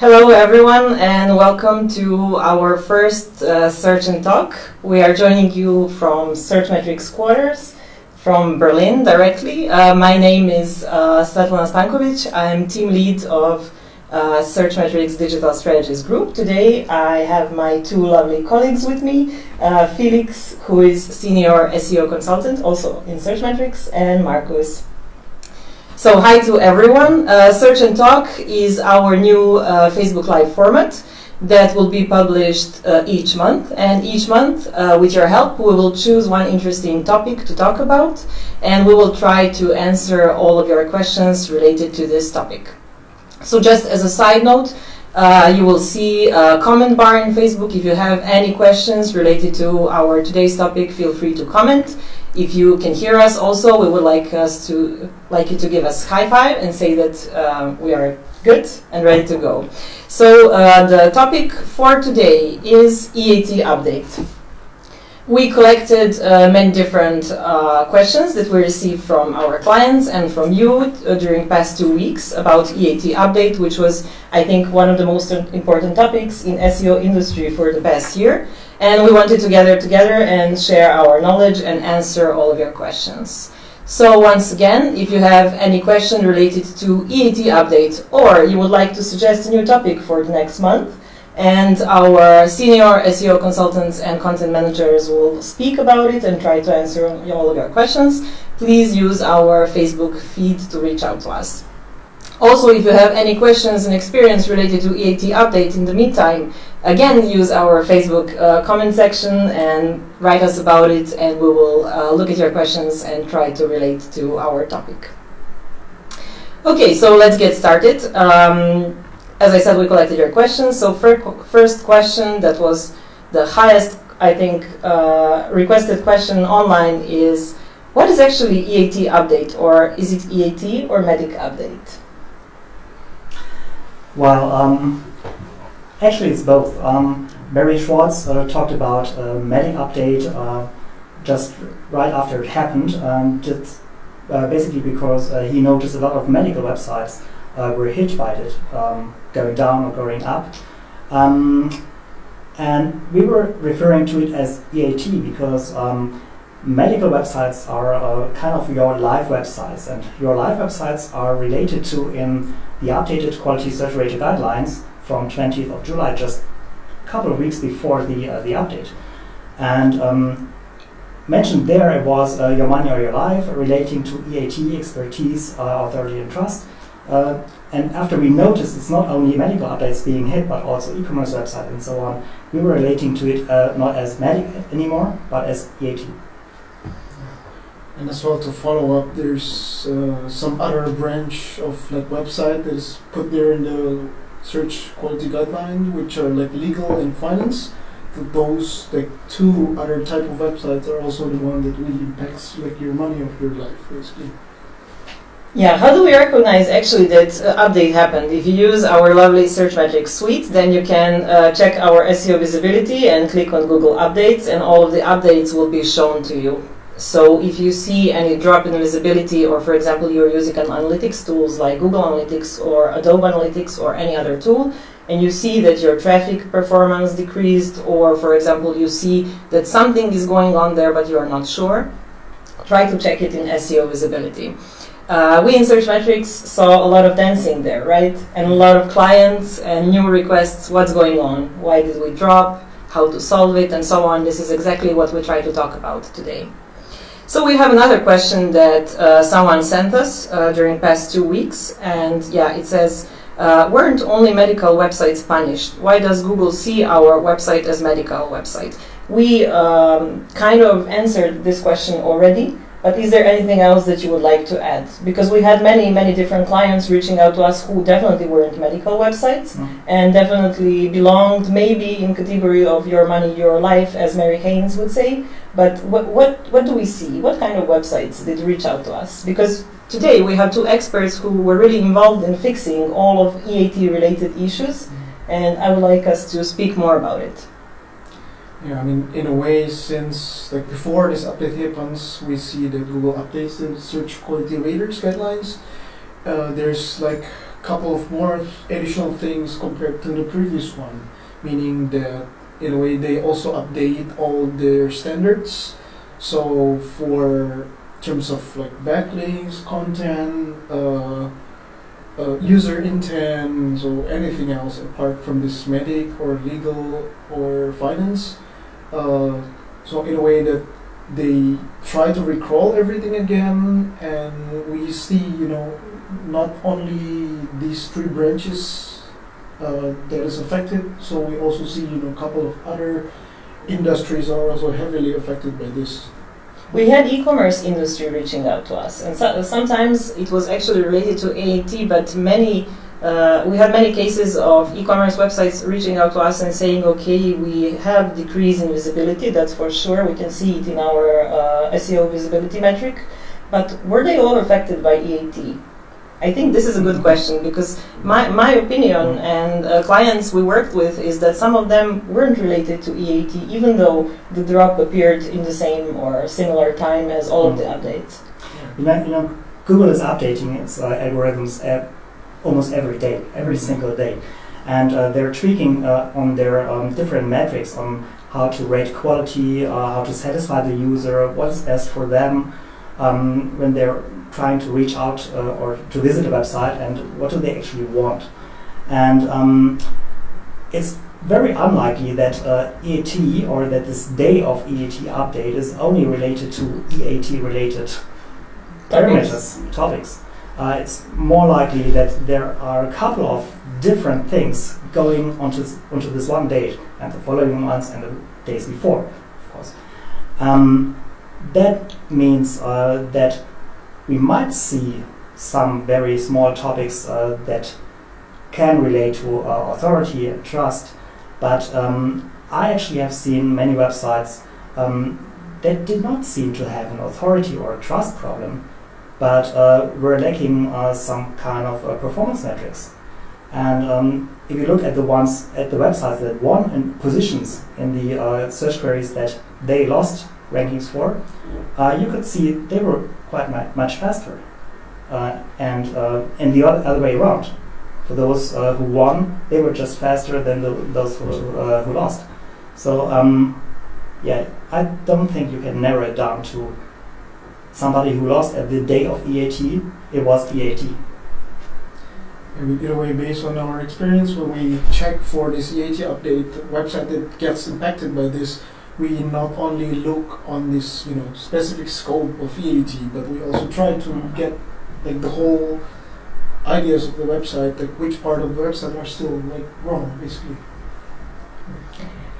Hello everyone and welcome to our first Search and Talk. We are joining you from Searchmetrics quarters from Berlin directly. My name is Svetlana Stankovic. I am team lead of Searchmetrics Digital Strategies Group. Today I have my two lovely colleagues with me, Felix, who is senior SEO consultant also in Searchmetrics, and Marcus. So hi to everyone. Search and Talk is our new Facebook Live format that will be published each month. And each month, with your help, we will choose one interesting topic to talk about. And we will try to answer all of your questions related to this topic. So just as a side note, you will see a comment bar in Facebook. If you have any questions related to our today's topic, feel free to comment. If you can hear us also, we would like you to give us high five and say that we are good and ready to go. So the topic for today is EAT update. We collected many different questions that we received from our clients and from you during past 2 weeks about EAT update, which was, I think, one of the most important topics in SEO industry for the past year. And we wanted to gather together and share our knowledge and answer all of your questions. So once again, if you have any question related to EAT update or you would like to suggest a new topic for the next month, and our senior SEO consultants and content managers will speak about it and try to answer all of your questions, please use our Facebook feed to reach out to us. Also, if you have any questions and experience related to EAT update in the meantime, again, use our Facebook comment section and write us about it, and we will look at your questions and try to relate to our topic. Okay, so let's get started. As I said, we collected your questions. So first question that was the highest, I think, requested question online is, what is actually EAT update, or is it EAT or medic update? Well, actually it's both. Barry Schwartz talked about medic update just right after it happened, just basically because he noticed a lot of medical websites were hit by it, going down or going up. And we were referring to it as EAT because medical websites are kind of your live websites, and your live websites are related to in the updated quality search rating guidelines from 20th of July, just a couple of weeks before the update. And mentioned there it was your money or your life relating to EAT, expertise, authority and trust. And after we noticed it's not only medical updates being hit, but also e-commerce website and so on, we were relating to it not as medic anymore, but as EAT. And as well, to follow up, there's some other branch of like website that is put there in the search quality guideline, which are like legal and finance. Those like two other type of websites are also the one that really impacts like your money of your life, basically. Yeah, how do we recognize actually that update happened? If you use our lovely Searchmetrics suite, then you can check our SEO visibility and click on Google Updates, and all of the updates will be shown to you. So if you see any drop in visibility, or for example you're using an analytics tools like Google Analytics or Adobe Analytics or any other tool, and you see that your traffic performance decreased, or for example you see that something is going on there but you are not sure, try to check it in SEO visibility. We in Searchmetrics saw a lot of dancing there, right? And a lot of clients and new requests, what's going on? Why did we drop? How to solve it, and so on. This is exactly what we try to talk about today. So we have another question that someone sent us during past 2 weeks, and yeah, it says, weren't only medical websites punished? Why does Google see our website as medical website? We kind of answered this question already, but is there anything else that you would like to add? Because we had many different clients reaching out to us who definitely weren't medical websites and definitely belonged maybe in category of your money, your life, as Mary Haynes would say. But what do we see? What kind of websites did reach out to us? Because today we have two experts who were really involved in fixing all of EAT related issues, and I would like us to speak more about it. Yeah, I mean, in a way, since like before this update happens, we see that Google updates the search quality raters guidelines. There's like couple of more additional things compared to the previous one, meaning that in a way they also update all their standards. So for terms of like backlinks, content, user intent, so anything else apart from this medic or legal or finance. So in a way that they try to recrawl everything again, and we see, not only these three branches that is affected, so we also see, a couple of other industries are also heavily affected by this. We had e-commerce industry reaching out to us, and sometimes it was actually related to AAT, but we had many cases of e-commerce websites reaching out to us and saying, okay, we have decrease in visibility, that's for sure, we can see it in our SEO visibility metric, but were they all affected by EAT? I think this is a good question, because my opinion and clients we worked with is that some of them weren't related to EAT, even though the drop appeared in the same or similar time as all of the updates. Google is updating its algorithms almost every day, every single day, and they're tweaking on their different metrics on how to rate quality, how to satisfy the user, what's best for them when they're trying to reach out or to visit a website, and what do they actually want. And it's very unlikely that EAT or that this day of EAT update is only related to EAT related parameters, topics. It's more likely that there are a couple of different things going onto this one date and the following ones and the days before, of course. That means that we might see some very small topics that can relate to authority and trust, but I actually have seen many websites that did not seem to have an authority or a trust problem, but were lacking some kind of performance metrics. And if you look at the websites that won in positions in the search queries that they lost rankings for, you could see they were quite much faster. And the other way around. For those who won, they were just faster than those who lost. So yeah, I don't think you can narrow it down to somebody who lost at the day of EAT. It was EAT. And in a way, based on our experience, when we check for this EAT update, the website that gets impacted by this, we not only look on this, specific scope of EAT, but we also try to get like the whole ideas of the website, like which part of the website are still wrong, basically.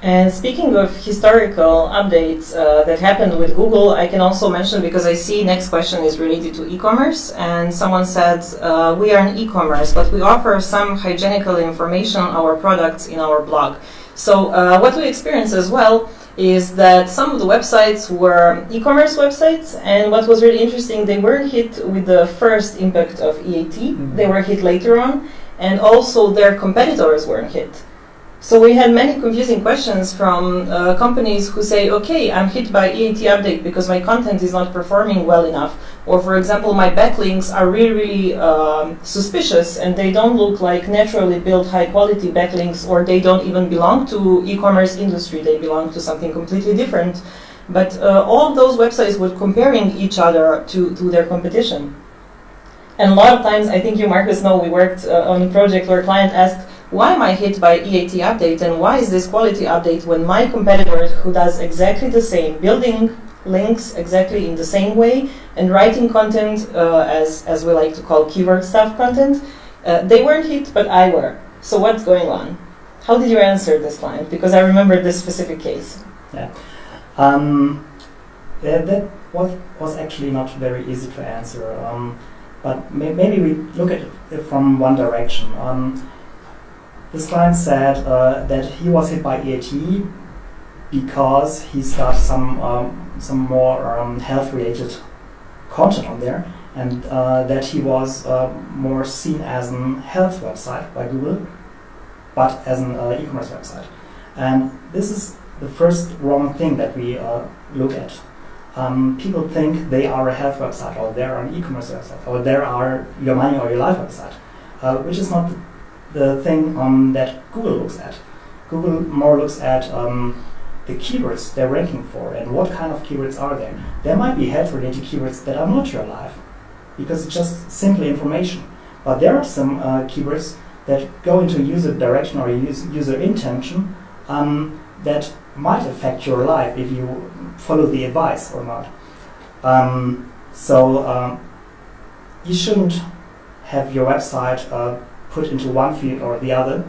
And speaking of historical updates that happened with Google, I can also mention, because I see next question is related to e-commerce, and someone said, we are in e-commerce, but we offer some hygienical information on our products in our blog. So what we experience as well is that some of the websites were e-commerce websites, and what was really interesting, they weren't hit with the first impact of EAT, they were hit later on, and also their competitors weren't hit. So we had many confusing questions from companies who say, okay, I'm hit by EAT update because my content is not performing well enough. Or for example, my backlinks are really suspicious and they don't look like naturally built high quality backlinks, or they don't even belong to e-commerce industry, they belong to something completely different. But all of those websites were comparing each other to their competition. And a lot of times, I think you, Marcus, know we worked on a project where a client asked, why am I hit by EAT update, and why is this quality update when my competitor, who does exactly the same, building links exactly in the same way and writing content, as we like to call keyword stuff content, they weren't hit, but I were. So what's going on? How did you answer this client? Because I remember this specific case. Yeah, that was actually not very easy to answer. But maybe we look at it from one direction. This client said that he was hit by EAT because he started some more health-related content on there, and that he was more seen as a health website by Google, but as an e-commerce website. And this is the first wrong thing that we look at. People think they are a health website, or they are an e-commerce website, or they are your money or your life website. which is not the thing that Google looks at. Google more looks at the keywords they're ranking for and what kind of keywords are there. There might be health-related keywords that are not your life, because it's just simply information. But there are some keywords that go into user direction or user intention that might affect your life if you follow the advice or not. So you shouldn't have your website put into one field or the other,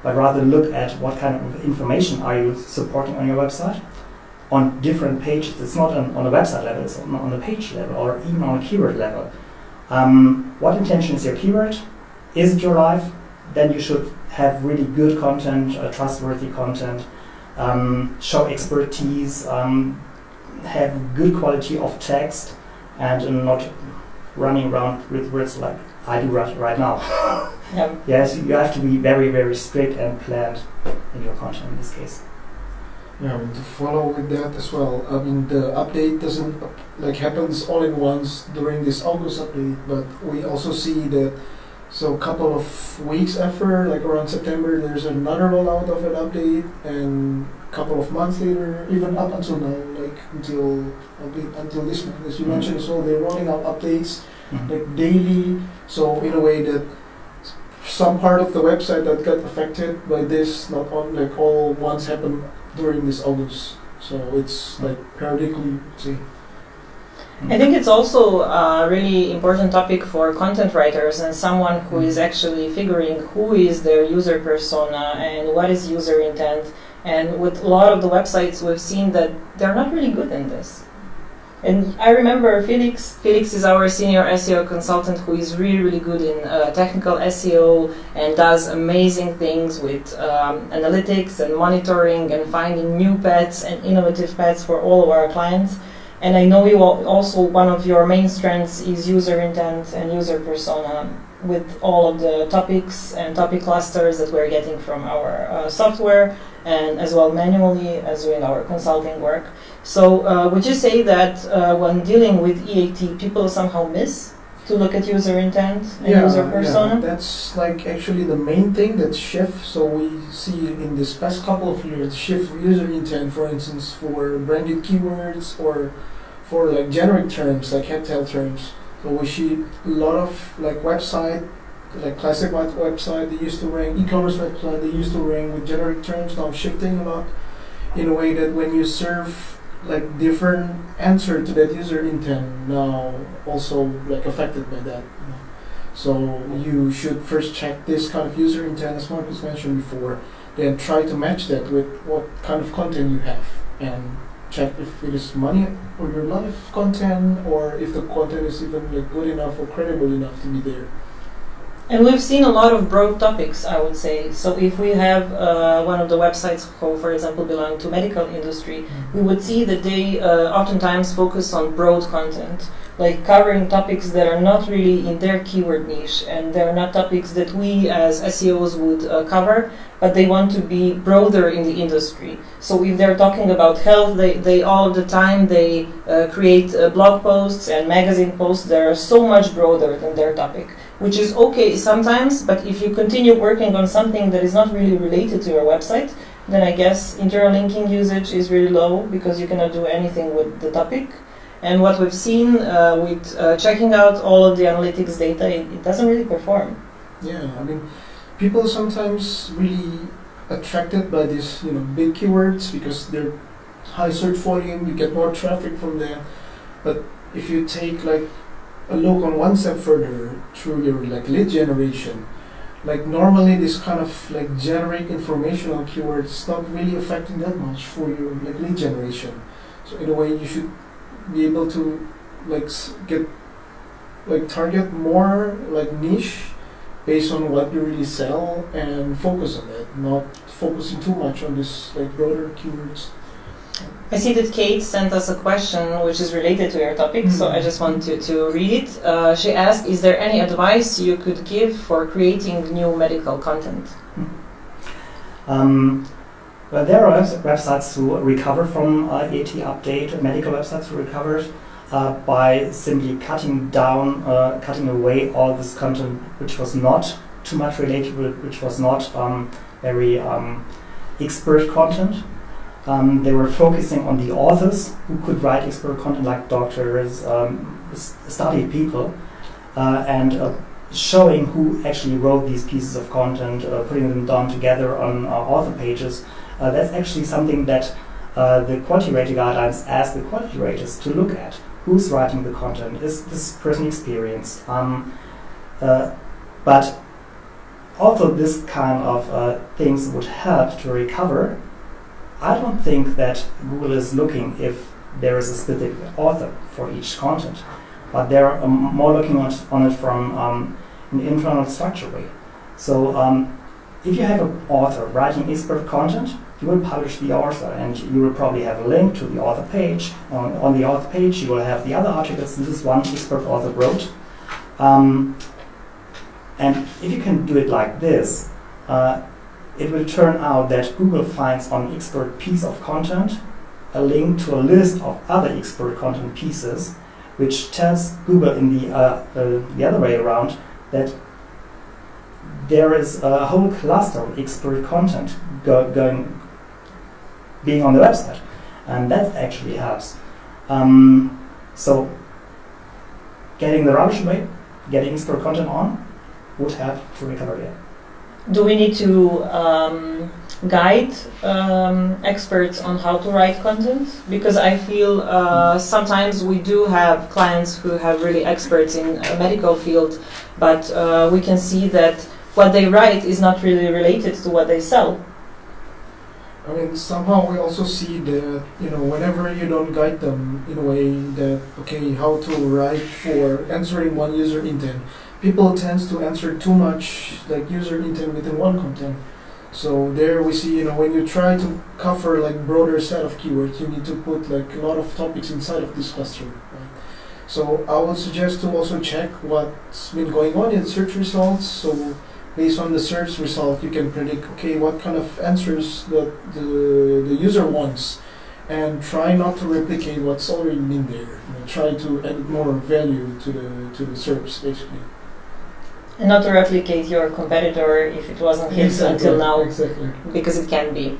but rather look at what kind of information are you supporting on your website on different pages. It's not on a website level, it's on the page level or even on a keyword level. What intention is your keyword? Is it your life? Then you should have really good content, trustworthy content, show expertise, have good quality of text, and not running around with words like I do right now. Yeah. Yes, you have to be very, very strict and planned in your content in this case. Yeah, I mean, to follow with that as well. I mean, the update doesn't happens all at once during this August update, but we also see that. So a couple of weeks after, like around September, there's another rollout of an update, and a couple of months later, even up until now, until this month, as you mentioned as well, they're rolling out updates daily. So in a way that some part of the website that got affected by this, not on all once happened during this August. So it's periodically. See. I think it's also a really important topic for content writers and someone who is actually figuring who is their user persona and what is user intent. And with a lot of the websites, we've seen that they're not really good in this. And I remember Felix. Felix is our senior SEO consultant who is really, really good in technical SEO and does amazing things with analytics and monitoring and finding new paths and innovative paths for all of our clients. And I know you also, one of your main strengths is user intent and user persona with all of the topics and topic clusters that we're getting from our software and as well manually as doing our consulting work. So would you say that when dealing with EAT, people somehow miss to look at user intent and user persona? Yeah, that's actually the main thing that shift. So we see in this past couple of years shift user intent, for instance, for branded keywords or for generic terms like health terms. So we see a lot of website, classic website they used to rank, e-commerce website they used to rank with generic terms, now shifting a lot in a way that when you serve different answer to that user intent, now also affected by that. So you should first check this kind of user intent, as Marcus mentioned before, then try to match that with what kind of content you have, and check if it is money or your life content, or if the content is even good enough or credible enough to be there. And we've seen a lot of broad topics, I would say. So if we have one of the websites who, for example, belong to medical industry, we would see that they oftentimes focus on broad content, like covering topics that are not really in their keyword niche, and they're not topics that we as SEOs would cover, but they want to be broader in the industry. So if they're talking about health, they all the time they create blog posts and magazine posts that are so much broader than their topic, which is okay sometimes, but if you continue working on something that is not really related to your website, then I guess internal linking usage is really low because you cannot do anything with the topic. And what we've seen with checking out all of the analytics data, it doesn't really perform. Yeah, I mean, people sometimes really attracted by these big keywords because they're high search volume, you get more traffic from them. But if you take a look on one step further through your lead generation, normally this kind of generic informational keywords is not really affecting that much for your lead generation. So in a way you should be able to get target more niche based on what you really sell and focus on that, not focusing too much on this broader keywords. I see that Kate sent us a question which is related to your topic, so I just want to read it. She asked, is there any advice you could give for creating new medical content? Well, there are websites who recover from EAT update, medical websites who recovered. by simply cutting away all this content which was not too much relatable, which was not very expert content. They were focusing on the authors who could write expert content, like doctors, studied people, and showing who actually wrote these pieces of content, putting them down together on author pages. That's actually something that the quality rating guidelines ask the quality raters to look at. Who's writing the content? Is this person experienced? But although this kind of things would help to recover, I don't think that Google is looking if there is a specific author for each content, but they're more looking on it from an internal structure way. So if you have an author writing expert content, you will publish the author, and you will probably have a link to the author page. On the author page, you will have the other articles this is one expert author wrote. And if you can do it like this, it will turn out that Google finds on expert piece of content a link to a list of other expert content pieces, which tells Google in the other way around that there is a whole cluster of expert content being on the website, and that actually helps. So getting the rubbish away, getting expert content on, would help to recover it. Do we need to guide experts on how to write content? Because I feel sometimes we do have clients who have really experts in a medical field, but we can see that what they write is not really related to what they sell. I mean, somehow we also see that, whenever you don't guide them in a way that, okay, how to write for answering one user intent, people tend to answer too much like user intent within one content. So there we see, when you try to cover like broader set of keywords, you need to put like a lot of topics inside of this cluster. Right? So I would suggest to also check what's been going on in search results. So based on the search result, you can predict, okay, what kind of answers that the user wants, and try not to replicate what's already been there. Try to add more value to the search, basically. And not to replicate your competitor if it wasn't hit until now, exactly. Because it can be.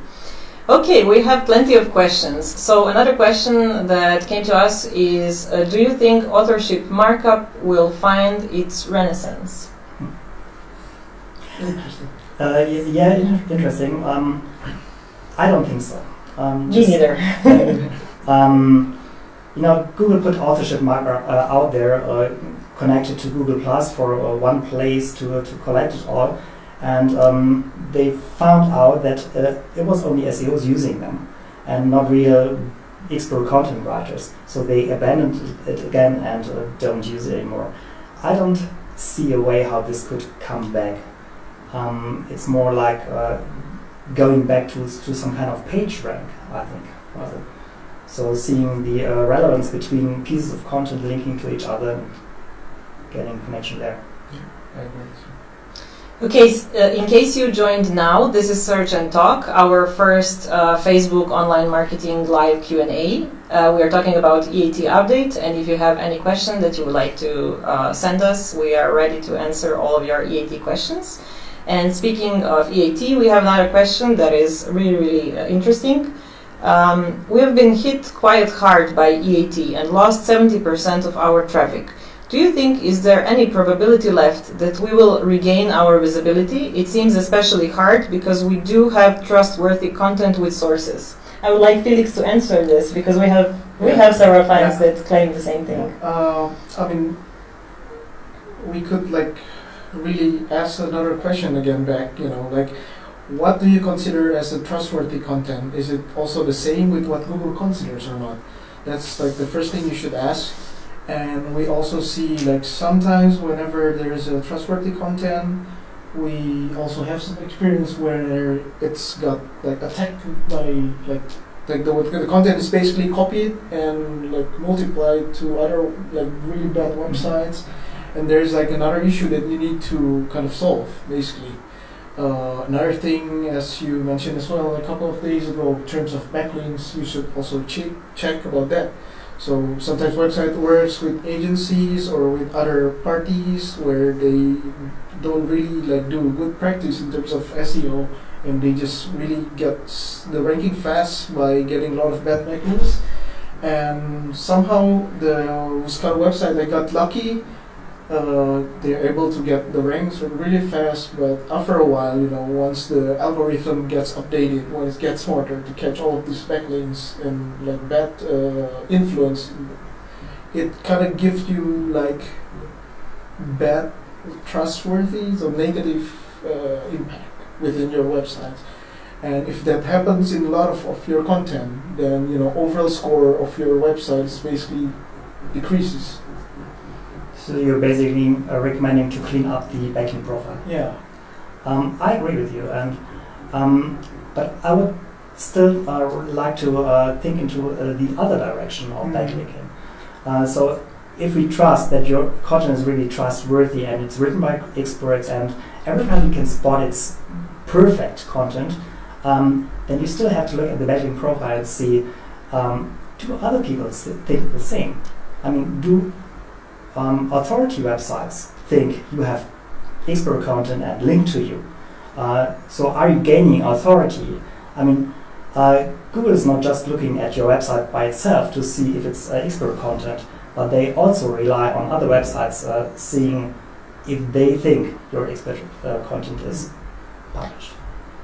Okay, we have plenty of questions. So another question that came to us is, do you think authorship markup will find its renaissance? Interesting. Interesting. I don't think so. Me neither. Google put authorship marker out there, connected to Google Plus for one place to collect it all, and they found out that it was only SEOs using them, and not real expert content writers. So they abandoned it again and don't use it anymore. I don't see a way how this could come back. It's more like going back to some kind of page rank, I think. So seeing the relevance between pieces of content linking to each other, and getting connection there. Yeah, I agree. Okay, in case you joined now, this is Search and Talk, our first Facebook online marketing live Q&A. We are talking about EAT update, and if you have any question that you would like to send us, we are ready to answer all of your EAT questions. And speaking of EAT, we have another question that is really, really interesting. We have been hit quite hard by EAT and lost 70% of our traffic. Do you think is there any probability left that we will regain our visibility? It seems especially hard because we do have trustworthy content with sources. I would like Felix to answer this because we have several clients that claim the same thing. I mean, we could really ask another question again back. What do you consider as a trustworthy content? Is it also the same with what Google considers or not? That's the first thing you should ask. And we also see sometimes whenever there is a trustworthy content, we also have some experience where it's got attacked by the content is basically copied and multiplied to other really bad websites, and there's another issue that you need to kind of solve basically. Another thing, as you mentioned as well a couple of days ago, in terms of backlinks, you should also check about that. So sometimes website works with agencies or with other parties where they don't really like do good practice in terms of SEO, and they just really get the ranking fast by getting a lot of bad backlinks. And somehow this kind of website, they got lucky. They're able to get the ranks really fast, but after a while, once the algorithm gets updated, when it gets smarter to catch all of these backlinks and like bad influence, it kind of gives you like bad, trustworthy, so negative impact within your website. And if that happens in a lot of your content, then overall score of your website is basically decreases. So you're basically recommending to clean up the backlink profile. Yeah. I agree with you, and but I would still like to think into the other direction of backlinking. So if we trust that your content is really trustworthy and it's written by experts and everybody can spot its perfect content, then you still have to look at the backlink profile and see, do other people think the same? I mean, do authority websites think you have expert content and link to you? So are you gaining authority? I mean, Google is not just looking at your website by itself to see if it's expert content, but they also rely on other websites seeing if they think your expert content is published.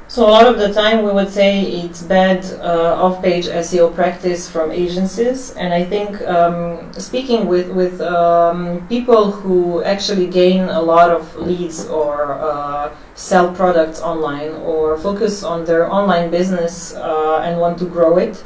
So a lot of the time we would say it's bad off-page SEO practice from agencies, and I think speaking with people who actually gain a lot of leads or sell products online or focus on their online business and want to grow it,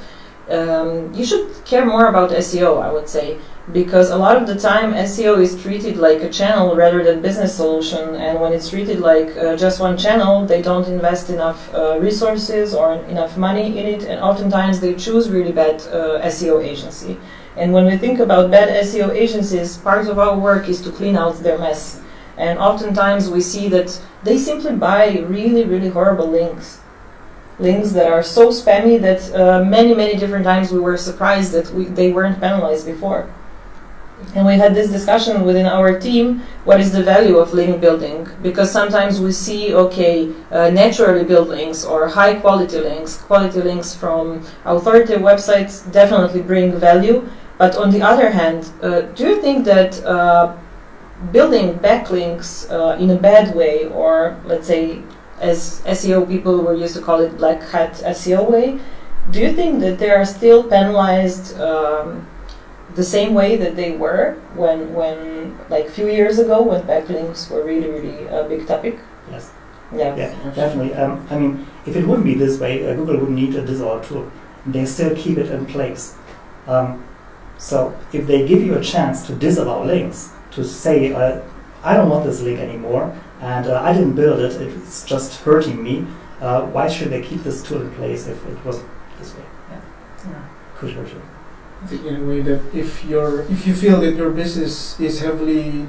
you should care more about SEO, I would say. Because a lot of the time SEO is treated like a channel rather than business solution, and when it's treated like just one channel, they don't invest enough resources or enough money in it, and oftentimes they choose really bad SEO agency. And when we think about bad SEO agencies, part of our work is to clean out their mess. And oftentimes we see that they simply buy really, really horrible links that are so spammy that many different times we were surprised that they weren't penalized before. And we had this discussion within our team, what is the value of link building? Because sometimes we see, naturally built links or high quality links from authoritative websites definitely bring value. But on the other hand, do you think that building backlinks in a bad way, or let's say as SEO people were used to call it black hat SEO way, do you think that they are still penalized the same way that they were when like a few years ago when backlinks were really a big topic? Yes. Yeah, definitely. I mean, if it wouldn't be this way, Google wouldn't need a disavow tool. They still keep it in place. So if they give you a chance to disavow links, to say, I don't want this link anymore, and I didn't build it, it's just hurting me, why should they keep this tool in place if it wasn't this way? Yeah. Could hurt you. I think in a way that if you feel that your business is heavily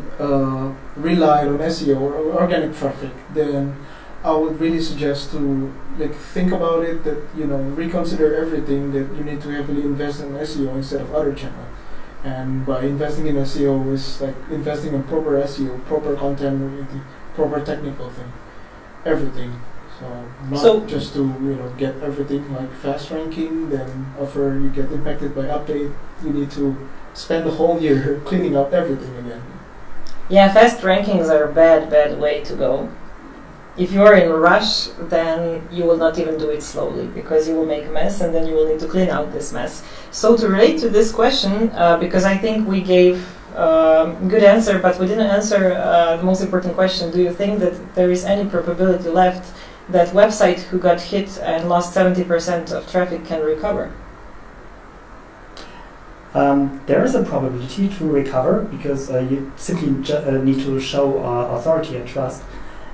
relied on SEO or organic traffic, then I would really suggest to think about it, that reconsider everything, that you need to heavily invest in SEO instead of other channels. And by investing in SEO is like investing in proper SEO, proper content, proper technical thing, everything. So just to get everything like fast ranking, then after you get impacted by update, you need to spend the whole year cleaning up everything again. Yeah, fast rankings are a bad way to go. If you are in a rush, then you will not even do it slowly, because you will make a mess and then you will need to clean out this mess. So to relate to this question, because I think we gave good answer, but we didn't answer the most important question. Do you think that there is any probability left that website who got hit and lost 70% of traffic can recover? There is a probability to recover, because you simply need to show authority and trust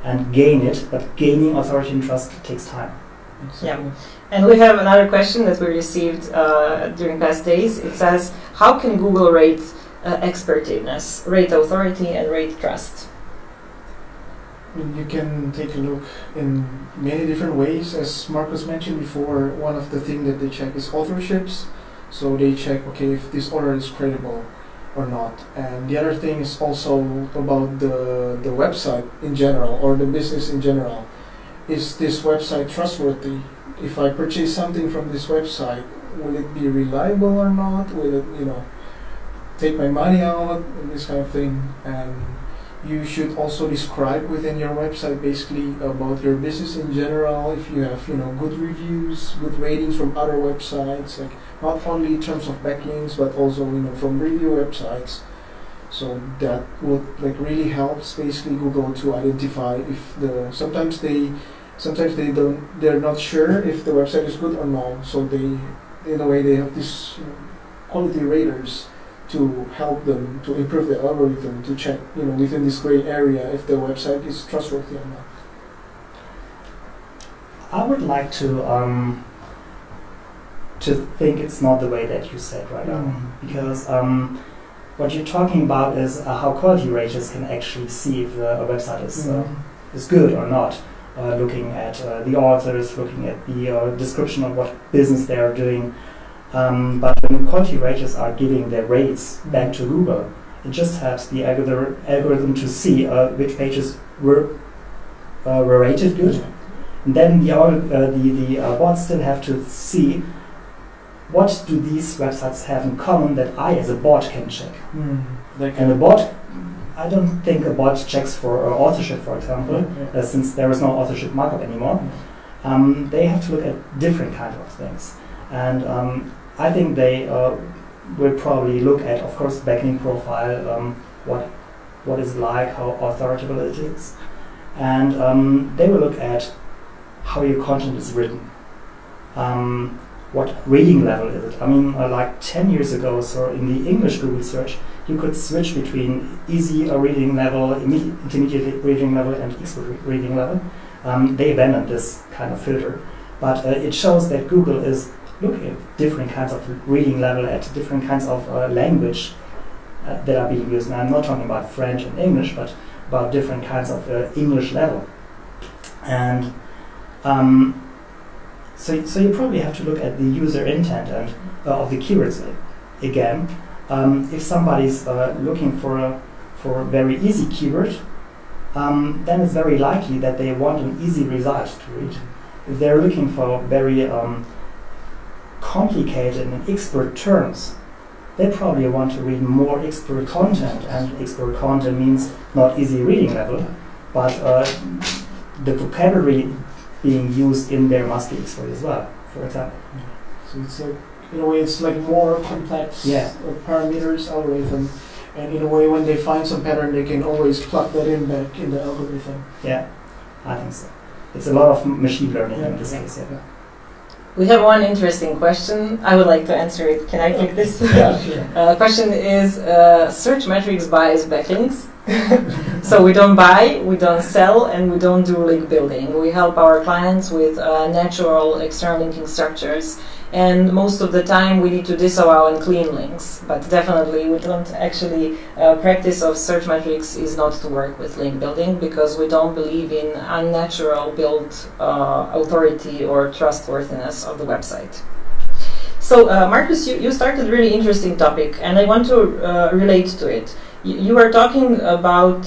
and gain it, but gaining authority and trust takes time. Yeah, and we have another question that we received during past days. It says, how can Google rate expertise, rate authority, and rate trust? You can take a look in many different ways. As Marcus mentioned before, one of the things that they check is authorships. So they check, okay, if this owner is credible or not. And the other thing is also about the website in general, or the business in general. Is this website trustworthy? If I purchase something from this website, will it be reliable or not? Will it, take my money out and this kind of thing? And you should also describe within your website basically about your business in general. If you have, good reviews, good ratings from other websites, like not only in terms of backlinks, but also, from review websites. So that would really helps basically Google to identify if sometimes they're not sure if the website is good or not. So they, in a way, they have this quality raters to help them to improve the algorithm to check, within this gray area if the website is trustworthy or not. I would like to think it's not the way that you said right now, because what you're talking about is how quality raters can actually see if a website is good or not. Looking at the authors, looking at the description of what business they are doing. But when quality raters are giving their rates back to Google, it just helps the algorithm to see which pages were rated good. And then the bots still have to see what do these websites have in common that I as a bot can check. And a bot, I don't think a bot checks for authorship, for example, since there is no authorship markup anymore. They have to look at different kinds of things. And I think they will probably look at, of course, backlink profile, what is like, how authoritative it is. And they will look at how your content is written. What reading level is it? I mean, like 10 years ago, so in the English Google search, you could switch between easy reading level, intermediate reading level, and expert reading level. They abandoned this kind of filter. But it shows that Google is looking at different kinds of reading level, at different kinds of language that are being used. And I'm not talking about French and English, but about different kinds of English level. And so you probably have to look at the user intent and of the keywords again. If somebody's looking for a very easy keyword, then it's very likely that they want an easy result to read. If they're looking for very complicated and expert terms, they probably want to read more expert content, and expert content means not easy reading level, but the vocabulary being used in there must be expert as well, for example. So it's like, in a way, it's like more complex parameters algorithm, and in a way, when they find some pattern, they can always plug that in back in the algorithm. Yeah, I think so. It's a lot of machine learning in this case. Yeah. We have one interesting question. I would like to answer it. Can I click this? Question is, Search Metrics buys backlinks. So we don't buy, we don't sell, and we don't do link building. We help our clients with natural external linking structures. And most of the time we need to disavow and clean links. But definitely we don't actually, practice of Search Metrics is not to work with link building, because we don't believe in unnatural built authority or trustworthiness of the website. So Marcus, you started a really interesting topic, and I want to relate to it. You are talking about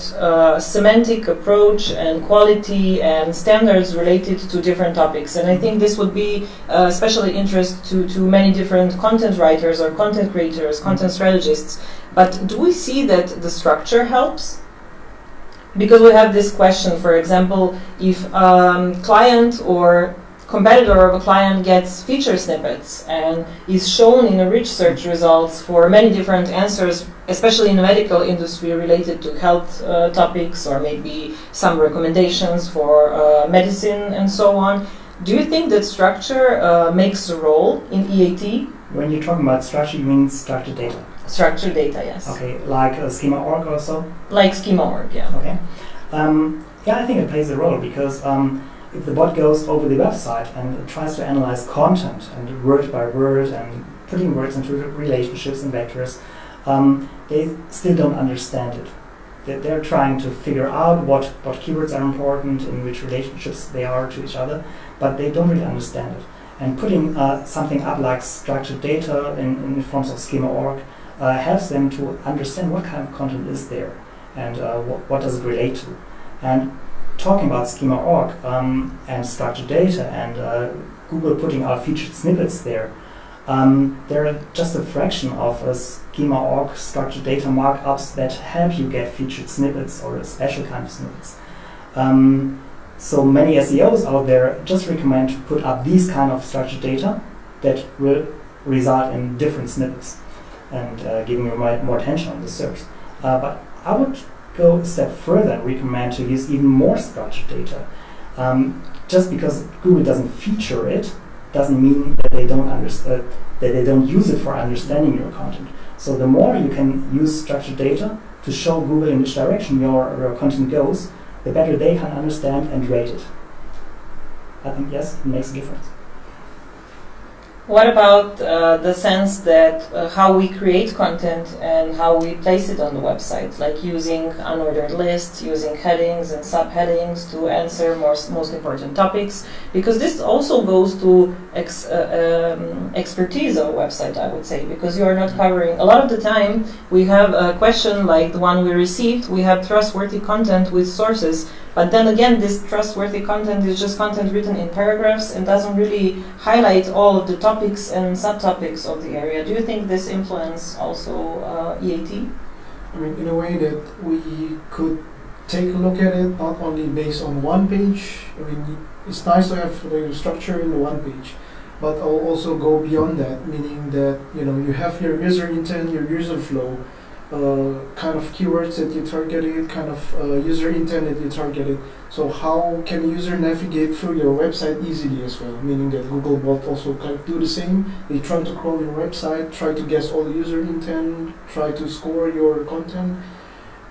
semantic approach and quality and standards related to different topics, and I think this would be especially interest to many different content writers or content creators, content strategists. But do we see that the structure helps? Because we have this question, for example, if client or competitor of a client gets feature snippets and is shown in a rich search results for many different answers, especially in the medical industry related to health topics, or maybe some recommendations for medicine and so on. Do you think that structure makes a role in EAT? When you're talking about structure, you mean structured data? Structured data, yes. Okay, like schema.org or so? Like schema.org, yeah. Okay. Yeah, I think it plays a role, because if the bot goes over the website and tries to analyze content and word by word and putting words into relationships and vectors, they still don't understand it. They're trying to figure out what keywords are important, in which relationships they are to each other, but they don't really understand it. And putting something up like structured data in forms of schema.org helps them to understand what kind of content is there and what does it relate to. And talking about schema.org and structured data and Google putting out featured snippets there, they're just a fraction of a schema.org structured data markups that help you get featured snippets or a special kind of snippets. So many SEOs out there just recommend to put up these kind of structured data that will result in different snippets and giving you more attention on the search. But I would go a step further and recommend to use even more structured data. Just because Google doesn't feature it doesn't mean that they don't use it for understanding your content. So the more you can use structured data to show Google in which direction your content goes, the better they can understand and rate it. I think, yes, it makes a difference. What about the sense that how we create content and how we place it on the website, like using unordered lists, using headings and subheadings to answer most important topics? Because this also goes to expertise of a website, I would say, because you are not covering. A lot of the time we have a question like the one we received, we have trustworthy content with sources, but then again this trustworthy content is just content written in paragraphs and doesn't really highlight all of the topics and subtopics of the area. Do you think this influence also EAT? I mean, in a way that we could take a look at it not only based on one page. I mean, it's nice to have the structure in the one page, but I'll also go beyond that, meaning that you have your user intent, your user flow, kind of keywords that you targeted, kind of user intent that you targeted. So how can the user navigate through your website easily as well? Meaning that Googlebot also kind of do the same. They try to crawl your website, try to guess all the user intent, try to score your content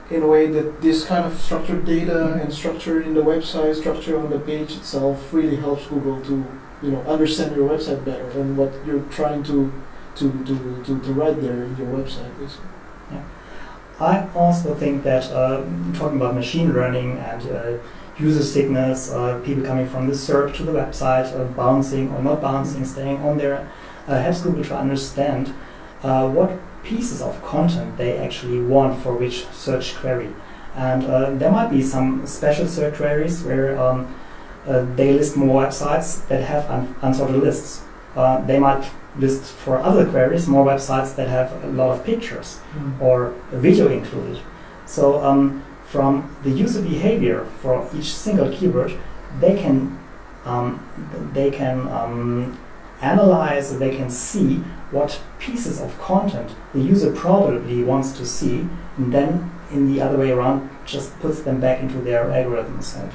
in a way that this kind of structured data and structure in the website, structure on the page itself really helps Google to understand your website better and what you're trying to write there in your website, basically. Yeah. I also think that talking about machine learning and user signals, people coming from the SERP to the website, bouncing or not bouncing, staying on there, helps Google to understand what pieces of content they actually want for which search query. And there might be some special search queries where they list more websites that have unsorted lists. They might list for other queries more websites that have a lot of pictures or a video included. So from the user behavior for each single keyword, they can analyze, they can see what pieces of content the user probably wants to see, and then in the other way around just puts them back into their algorithms and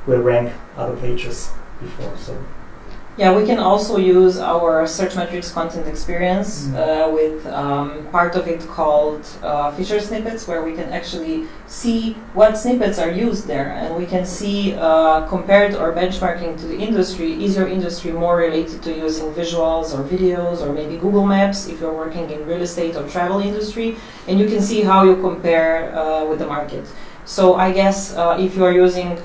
will rank other pages before. So yeah, we can also use our search metrics content experience with part of it called feature snippets, where we can actually see what snippets are used there, and we can see compared or benchmarking to the industry, is your industry more related to using visuals or videos or maybe Google Maps if you're working in real estate or travel industry, and you can see how you compare with the market. So I guess if you are using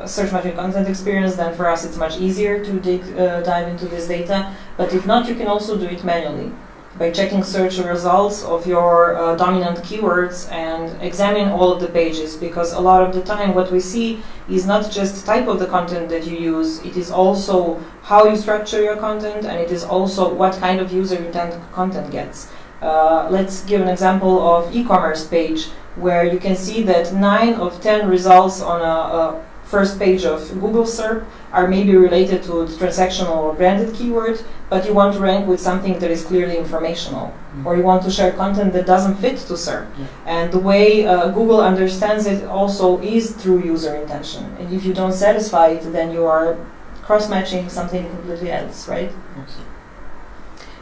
search metric content experience, then for us it's much easier to dive into this data. But if not, you can also do it manually by checking search results of your dominant keywords and examine all of the pages, because a lot of the time what we see is not just type of the content that you use, it is also how you structure your content, and it is also what kind of user intent content gets. Let's give an example of e-commerce page, where you can see that 9 of 10 results on a first page of Google SERP are maybe related to the transactional or branded keyword, but you want to rank with something that is clearly informational, or you want to share content that doesn't fit to SERP. And the way Google understands it also is through user intention. And if you don't satisfy it, then you are cross-matching something completely else, right? Yes.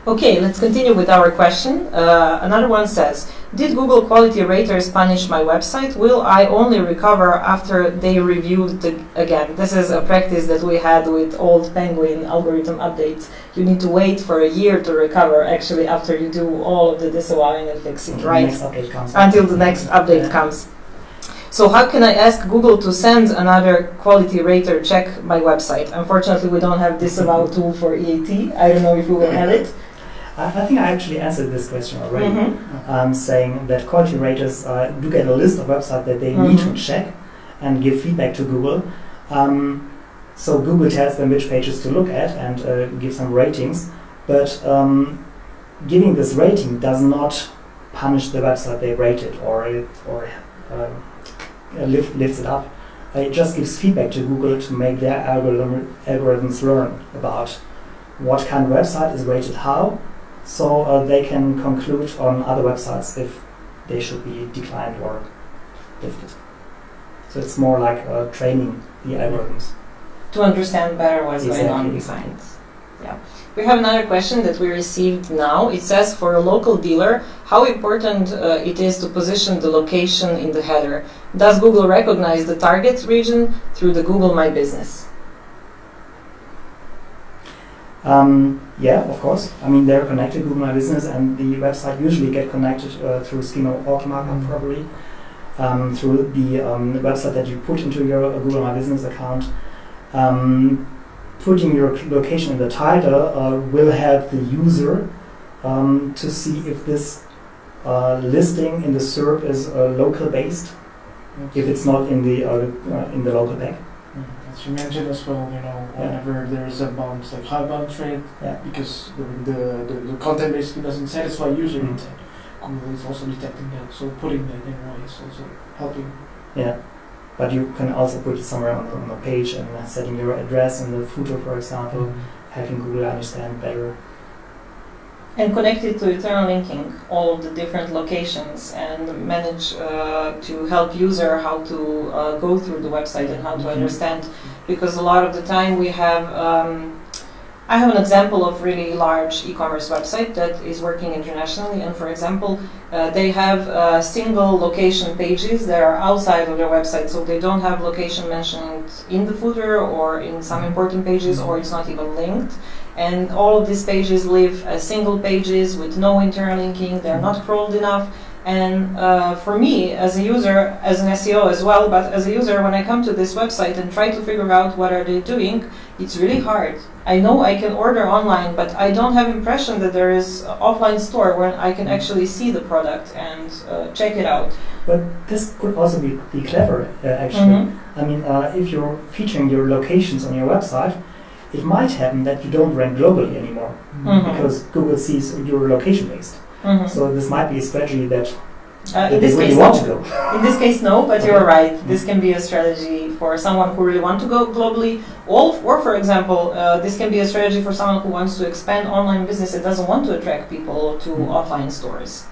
Okay, let's continue with our question. Another one says, did Google quality raters punish my website? Will I only recover after they reviewed again? This is a practice that we had with old Penguin algorithm updates. You need to wait for a year to recover, actually, after you do all of the disavowing and fixing, right? The next update comes. Until the next update comes. So how can I ask Google to send another quality rater check my website? Unfortunately, we don't have this disavow tool for EAT. I don't know if we will have it. I think I actually answered this question already, saying that quality raters do get a list of websites that they need to check and give feedback to Google. So Google tells them which pages to look at and give some ratings, but giving this rating does not punish the website they rated or lifts it up. It just gives feedback to Google to make their algorithms learn about what kind of website is rated how, so they can conclude on other websites if they should be declined or lifted. So it's more like training the algorithms. To understand better what's going on behind. Yeah. We have another question that we received now. It says, for a local dealer, how important it is to position the location in the header. Does Google recognize the target region through the Google My Business? Yeah, of course. I mean, they're connected to Google My Business, and the website usually get connected through schema auto markup, probably through the website that you put into your Google My Business account. Putting your location in the title will help the user to see if this listing in the SERP is local based, if it's not in the local bag. As you mentioned as well, whenever there's a bounce, like high bounce rate, because the content basically doesn't satisfy user intent. Google is also detecting that, so putting that in a way is also helping. Yeah. But you can also put it somewhere on the page and setting your address in the footer, for example, helping Google understand better. And connect it to internal linking, all of the different locations, and manage to help user how to go through the website and how to understand. Because a lot of the time we have, I have an example of really large e-commerce website that is working internationally, and for example, they have single location pages that are outside of their website, so they don't have location mentioned in the footer or in some important pages, or it's not even linked. And all of these pages live as single pages with no internal linking, they're not crawled enough. And for me, as a user, as an SEO as well, but as a user, when I come to this website and try to figure out what are they doing, it's really hard. I know I can order online, but I don't have impression that there is an offline store where I can actually see the product and check it out. But this could also be clever, actually. I mean, if you're featuring your locations on your website, it might happen that you don't rank globally anymore because Google sees you're location-based. So this might be a strategy that in this really case, want to go. In this case, no, but you're right. This can be a strategy for someone who really wants to go globally, or for example, this can be a strategy for someone who wants to expand online business and doesn't want to attract people to offline stores.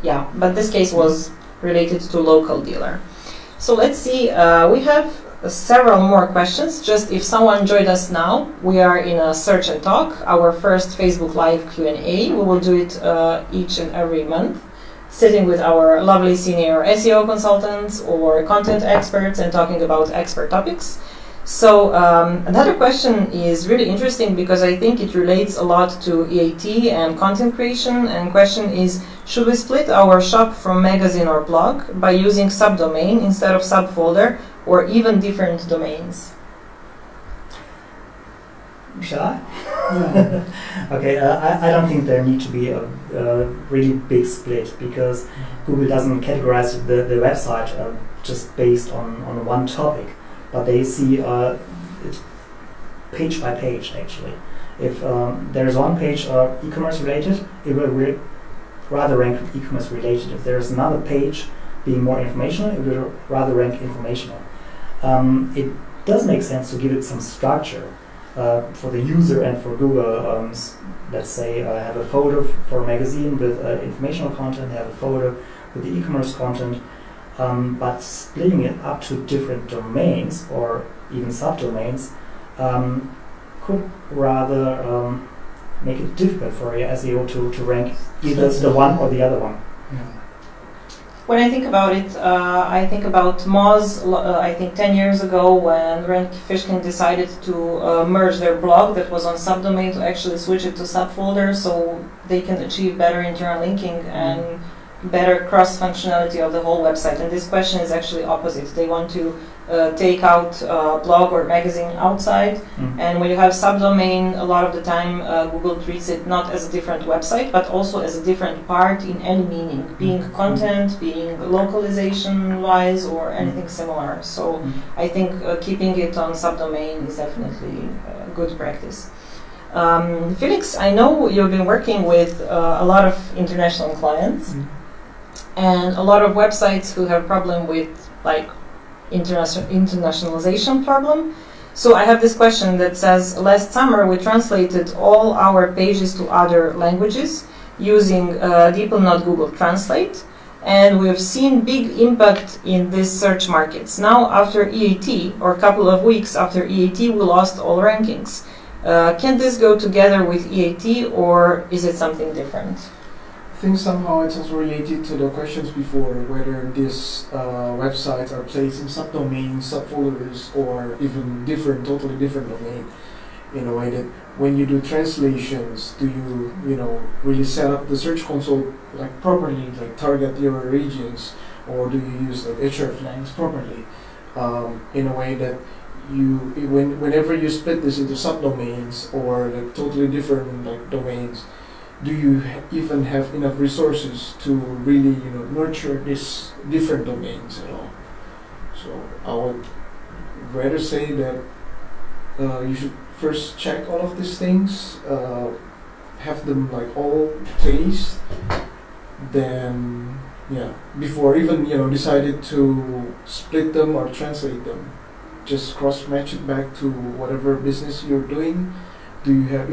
Yeah, but this case was related to local dealer. So let's see, we have several more questions. Just if someone joined us now, we are in a Search and Talk, our first Facebook Live Q&A. We will do it each and every month, sitting with our lovely senior SEO consultants or content experts and talking about expert topics. So another question is really interesting because I think it relates a lot to EAT and content creation. And question is, should we split our shop from magazine or blog by using subdomain instead of subfolder, or even different domains? Shall I? Okay, I don't think there need to be a really big split, because Google doesn't categorize the website just based on one topic, but they see it page by page actually. If there's one page e-commerce related, it will rather rank e-commerce related. If there's another page being more informational, it will rather rank informational. It does make sense to give it some structure for the user and for Google. Let's say I have a folder for a magazine with informational content, have a folder with the e-commerce content, but splitting it up to different domains or even subdomains could rather make it difficult for your SEO to rank either the one or the other one. When I think about it, I think about Moz, I think 10 years ago when Renke Fishkin decided to merge their blog that was on subdomain to actually switch it to subfolder so they can achieve better internal linking and better cross-functionality of the whole website. And this question is actually opposite. They want to take out blog or magazine outside, and when you have subdomain, a lot of the time Google treats it not as a different website, but also as a different part in any meaning, being content, being localization-wise, or anything similar. So I think keeping it on subdomain is definitely good practice. Felix, I know you've been working with a lot of international clients and a lot of websites who have problem with like internationalization problem. So I have this question that says, last summer we translated all our pages to other languages using DeepL, not Google Translate, and we've seen big impact in these search markets. Now after EAT, or a couple of weeks after EAT, we lost all rankings. Can this go together with EAT, or is it something different? I think somehow it's also related to the questions before, whether these websites are placed in subdomains, subfolders, or even totally different domain. In a way that when you do translations, do you, really set up the search console like properly, like target your regions, or do you use like hreflangs properly, in a way that whenever you split this into subdomains or like totally different like domains, do you even have enough resources to really nurture these different domains at all? So I would rather say that you should first check all of these things, have them like all placed, then before even decided to split them or translate them. Just cross-match it back to whatever business you're doing. Do you have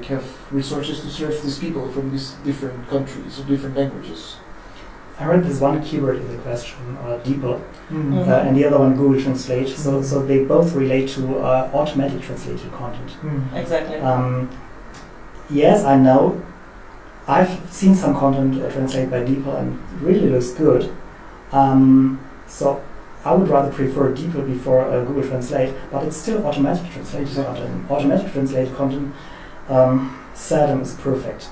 have resources to serve these people from these different countries or different languages? I heard this one keyword in the question, DeepL, and the other one Google Translate. So they both relate to automatic translated content. Exactly. Yes, I know. I've seen some content translated by DeepL and it really looks good. So I would rather prefer DeepL before Google Translate, but it's still automatic translated content. Automatic translated content seldom is perfect.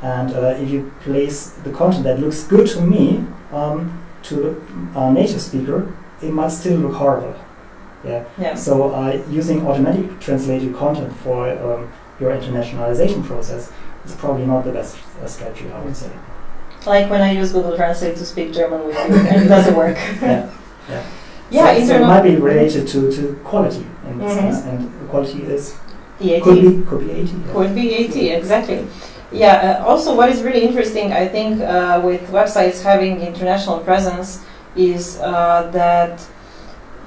And if you place the content that looks good to me to a native speaker, it might still look horrible. Yeah. So using automatic translated content for your internationalization process is probably not the best strategy, I would say. Like when I use Google Translate to speak German with you, and it doesn't work. So it might be related to quality in this case, and the quality is EAT. Could be 80. Could be 80, exactly. Yeah. Also, what is really interesting, I think, with websites having international presence is that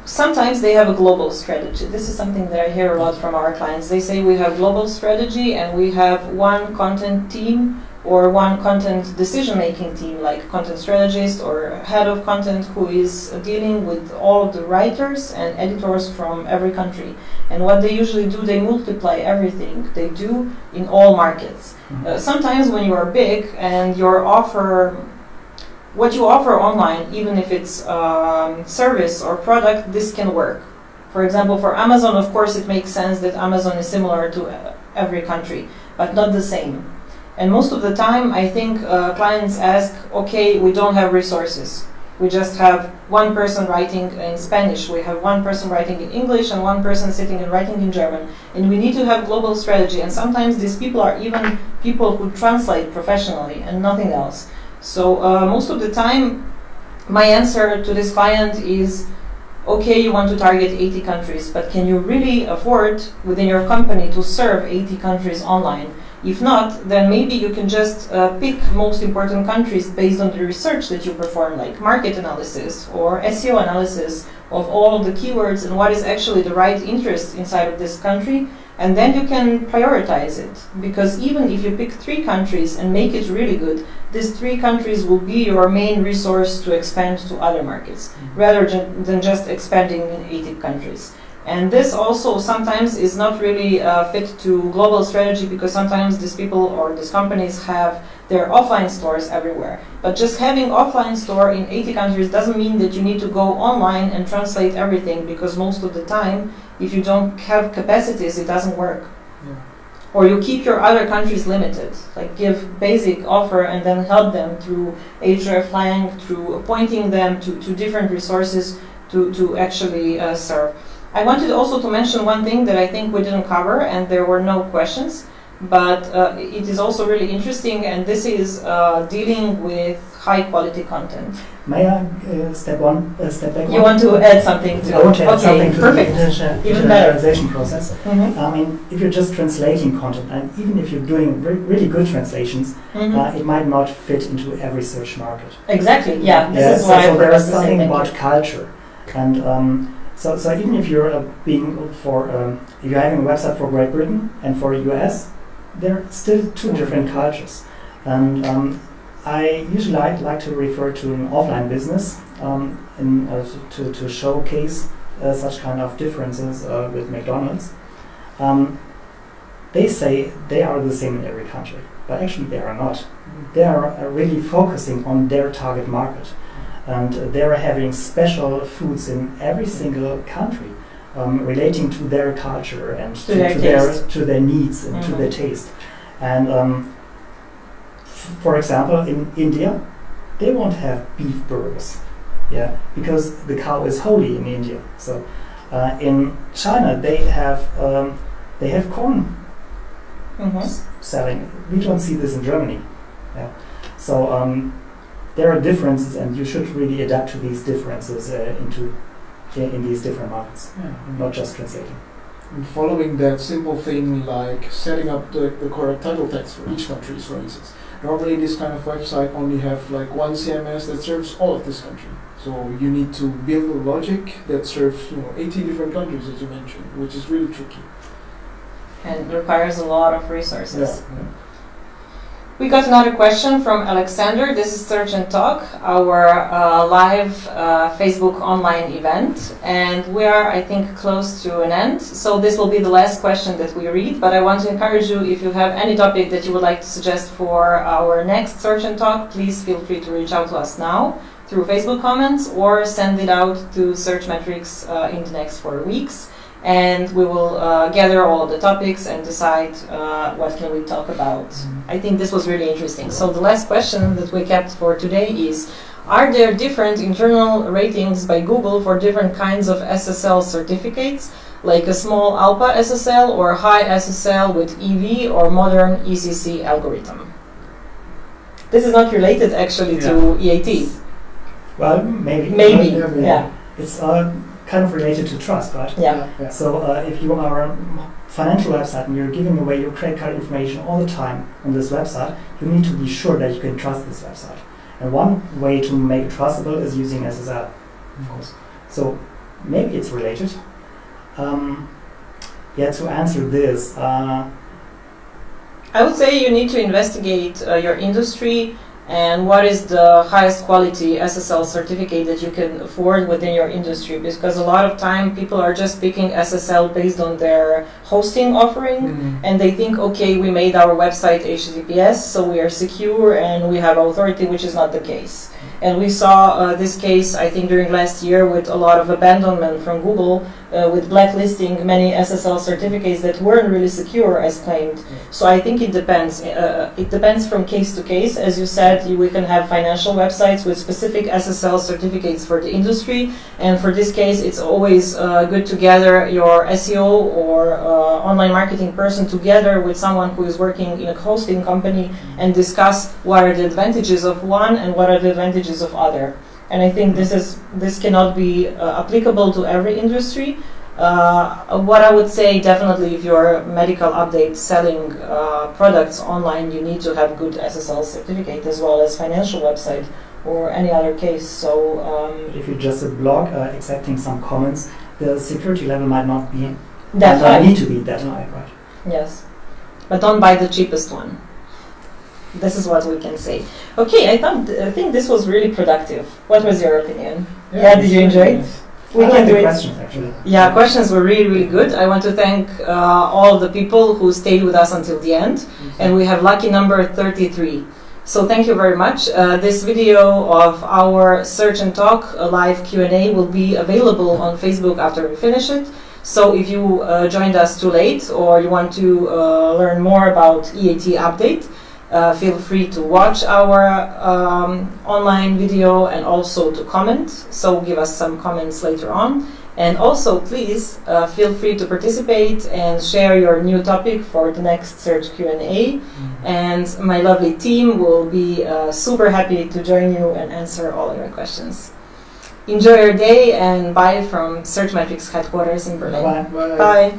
sometimes they have a global strategy. This is something that I hear a lot from our clients. They say we have global strategy and we have one content team or one content decision-making team, like content strategist or head of content, who is dealing with all of the writers and editors from every country. And what they usually do, they multiply everything they do in all markets. Sometimes when you are big and what you offer online, even if it's service or product, this can work. For example, for Amazon, of course, it makes sense that Amazon is similar to every country, but not the same. And most of the time, I think clients ask, okay, we don't have resources. We just have one person writing in Spanish, we have one person writing in English, and one person sitting and writing in German. And we need to have global strategy. And sometimes these people are even people who translate professionally and nothing else. So most of the time, my answer to this client is, okay, you want to target 80 countries, but can you really afford within your company to serve 80 countries online? If not, then maybe you can just pick most important countries based on the research that you perform, like market analysis or SEO analysis of all of the keywords and what is actually the right interest inside of this country, and then you can prioritize it. Because even if you pick 3 countries and make it really good, these 3 countries will be your main resource to expand to other markets, rather than just expanding in 80 countries. And this also sometimes is not really fit to global strategy, because sometimes these people or these companies have their offline stores everywhere. But just having offline store in 80 countries doesn't mean that you need to go online and translate everything, because most of the time, if you don't have capacities, it doesn't work. or you keep your other countries limited, like give basic offer and then help them through hreflang, through pointing them to different resources to actually serve. I wanted also to mention one thing that I think we didn't cover, and there were no questions, but it is also really interesting, and this is dealing with high quality content. May I step back? You want to add something to? I want to add something to perfect. the Even better. internationalization process. I mean, if you're just translating content, and even if you're doing really good translations, it might not fit into every search market. Exactly. Yeah. This is why so there is the something same about culture, and so even if you're if you're having a website for Great Britain and for US, there are still two different cultures, and I usually like to refer to an offline business to showcase such kind of differences with McDonald's. They say they are the same in every country, but actually they are not. They are really focusing on their target market, and they are having special foods in every single country, relating to their culture and to their needs and to their taste. And for example, in India, they won't have beef burgers, because the cow is holy in India. So in China, they have corn selling. We don't see this in Germany. So there are differences, and you should really adapt to these differences in these different markets, not just translating. And following that simple thing like setting up the correct title text for each country, for instance. Normally this kind of website only have like one CMS that serves all of this country. So you need to build a logic that serves 80 different countries, as you mentioned, which is really tricky. And requires a lot of resources. Yeah. We got another question from Alexander. This is Search and Talk, our live Facebook online event. And we are, I think, close to an end. So this will be the last question that we read. But I want to encourage you, if you have any topic that you would like to suggest for our next Search and Talk, please feel free to reach out to us now through Facebook comments or send it out to Searchmetrics in the next 4 weeks. And we will gather all of the topics and decide what can we talk about. I think this was really interesting. So the last question that we kept for today is, are there different internal ratings by Google for different kinds of SSL certificates, like a small alpha SSL or high SSL with EV or modern ECC algorithm? This is not related actually to EAT. Well, maybe. Yeah. It's kind of related to trust, right? Yeah. So if you are a financial website and you're giving away your credit card information all the time on this website, you need to be sure that you can trust this website. And one way to make it trustable is using SSL, of course. So maybe it's related. To answer this, I would say you need to investigate your industry and what is the highest quality SSL certificate that you can afford within your industry, because a lot of time people are just picking SSL based on their hosting offering, and they think, okay, we made our website HTTPS, so we are secure and we have authority, which is not the case. And we saw this case, I think, during last year with a lot of abandonment from Google, with blacklisting many SSL certificates that weren't really secure as claimed. So I think it depends. It depends from case to case. As you said, we can have financial websites with specific SSL certificates for the industry. And for this case, it's always good to gather your SEO or online marketing person together with someone who is working in a hosting company and discuss what are the advantages of one and what are the advantages of other. And I think this cannot be applicable to every industry. What I would say, definitely, if you're medical update selling products online, you need to have good SSL certificate as well as financial website or any other case. So if you're just a blog accepting some comments, the security level might not be that high. Need to be that high, right? Yes, but don't buy the cheapest one. This is what we can say. Okay, I think this was really productive. What was your opinion? Yeah, did you enjoy it? We can do it. Questions, actually. Yeah, questions were really, really good. I want to thank all the people who stayed with us until the end, and we have lucky number 33. So thank you very much. This video of our Search and Talk live Q&A will be available on Facebook after we finish it. So if you joined us too late or you want to learn more about EAT update, feel free to watch our online video and also to comment. So give us some comments later on. And also, please feel free to participate and share your new topic for the next Search Q&A. And my lovely team will be super happy to join you and answer all your questions. Enjoy your day and bye from Search Metrics headquarters in Berlin. Bye. Bye.